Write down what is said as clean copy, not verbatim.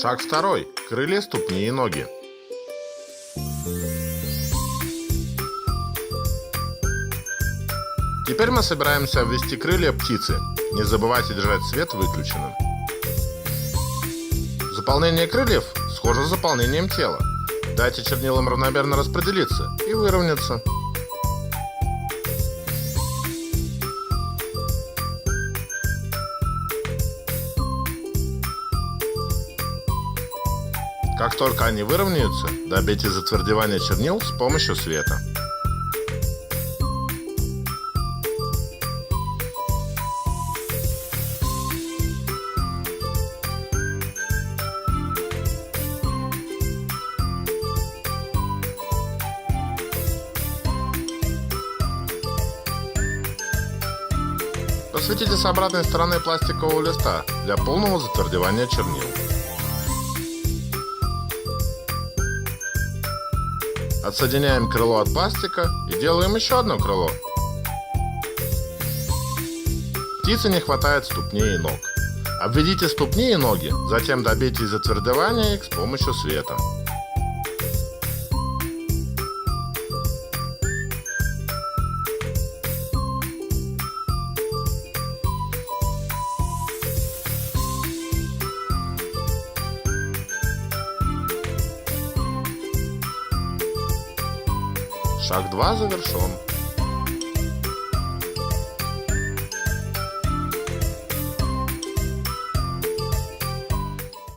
Шаг второй. Крылья, ступни и ноги. Теперь мы собираемся обвести крылья птицы. Не забывайте держать свет выключенным. Заполнение крыльев схоже с заполнением тела. Дайте чернилам равномерно распределиться и выровняться. Как только они выровняются, добейте затвердевания чернил с помощью света. Посветите с обратной стороны пластикового листа для полного затвердевания чернил. Отсоединяем крыло от пластика и делаем еще одно крыло. Птице не хватает ступней и ног. Обведите ступни и ноги, затем добейте затвердевания их с помощью света. Шаг 2 завершен.